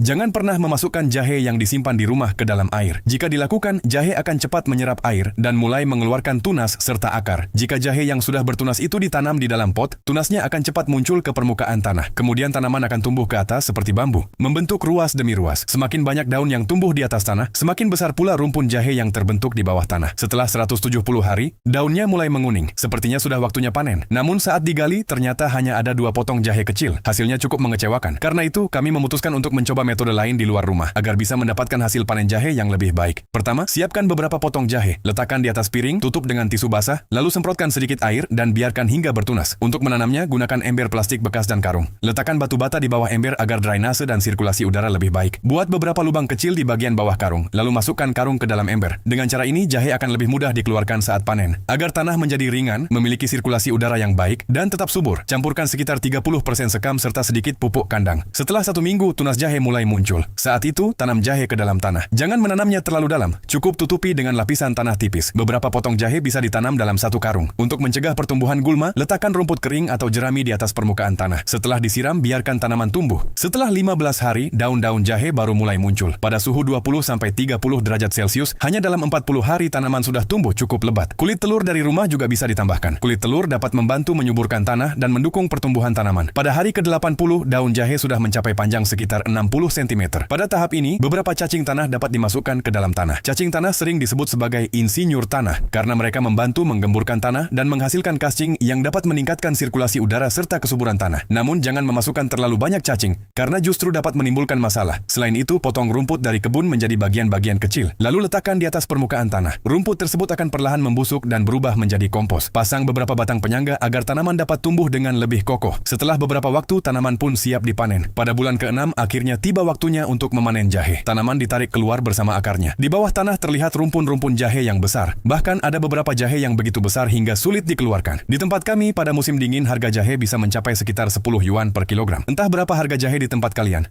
Jangan pernah memasukkan jahe yang disimpan di rumah ke dalam air. Jika dilakukan, jahe akan cepat menyerap air dan mulai mengeluarkan tunas serta akar. Jika jahe yang sudah bertunas itu ditanam di dalam pot, tunasnya akan cepat muncul ke permukaan tanah. Kemudian tanaman akan tumbuh ke atas seperti bambu, membentuk ruas demi ruas. Semakin banyak daun yang tumbuh di atas tanah, semakin besar pula rumpun jahe yang terbentuk di bawah tanah. Setelah 170 hari, daunnya mulai menguning. Sepertinya sudah waktunya panen. Namun saat digali, ternyata hanya ada 2 potong jahe kecil. Hasilnya cukup mengecewakan. Karena itu, kami memutuskan untuk mencoba metode lain di luar rumah, agar bisa mendapatkan hasil panen jahe yang lebih baik. Pertama, siapkan beberapa potong jahe, letakkan di atas piring, tutup dengan tisu basah, lalu semprotkan sedikit air dan biarkan hingga bertunas. Untuk menanamnya, gunakan ember plastik bekas dan karung. Letakkan batu bata di bawah ember agar drainase dan sirkulasi udara lebih baik. Buat beberapa lubang kecil di bagian bawah karung, lalu masukkan karung ke dalam ember. Dengan cara ini, jahe akan lebih mudah dikeluarkan saat panen. Agar tanah menjadi ringan, memiliki sirkulasi udara yang baik, dan tetap subur, campurkan sekitar 30% sekam serta sedikit pupuk kandang. Setelah 1 minggu, tunas jahe mulai muncul. Saat itu, tanam jahe ke dalam tanah. Jangan menanamnya terlalu dalam, cukup tutupi dengan lapisan tanah tipis. Beberapa potong jahe bisa ditanam dalam 1 karung. Untuk mencegah pertumbuhan gulma, letakkan rumput kering atau jerami di atas permukaan tanah. Setelah disiram, biarkan tanaman tumbuh. Setelah 15 hari, daun-daun jahe baru mulai muncul. Pada suhu 20-30 derajat Celcius, hanya dalam 40 hari tanaman sudah tumbuh cukup lebat. Kulit telur dari rumah juga bisa ditambahkan. Kulit telur dapat membantu menyuburkan tanah dan mendukung pertumbuhan tanaman. Pada hari ke-80, daun jahe sudah mencapai panjang sekitar 60 cm. Pada tahap ini, beberapa cacing tanah dapat dimasukkan ke dalam tanah. Cacing tanah sering disebut sebagai insinyur tanah karena mereka membantu menggemburkan tanah dan menghasilkan cacing yang dapat meningkatkan sirkulasi udara serta kesuburan tanah. Namun jangan memasukkan terlalu banyak cacing karena justru dapat menimbulkan masalah. Selain itu, potong rumput dari kebun menjadi bagian-bagian kecil, lalu letakkan di atas permukaan tanah. Rumput tersebut akan perlahan membusuk dan berubah menjadi kompos. Pasang beberapa batang penyangga agar tanaman dapat tumbuh dengan lebih kokoh. Setelah beberapa waktu, tanaman pun siap dipanen. Pada bulan ke-6, akhirnya tiba waktunya untuk memanen jahe. Tanaman ditarik keluar bersama akarnya. Di bawah tanah terlihat rumpun-rumpun jahe yang besar. Bahkan ada beberapa jahe yang begitu besar hingga sulit dikeluarkan. Di tempat kami, pada musim dingin, harga jahe bisa mencapai sekitar 10 yuan per kilogram. Entah berapa harga jahe di tempat kalian.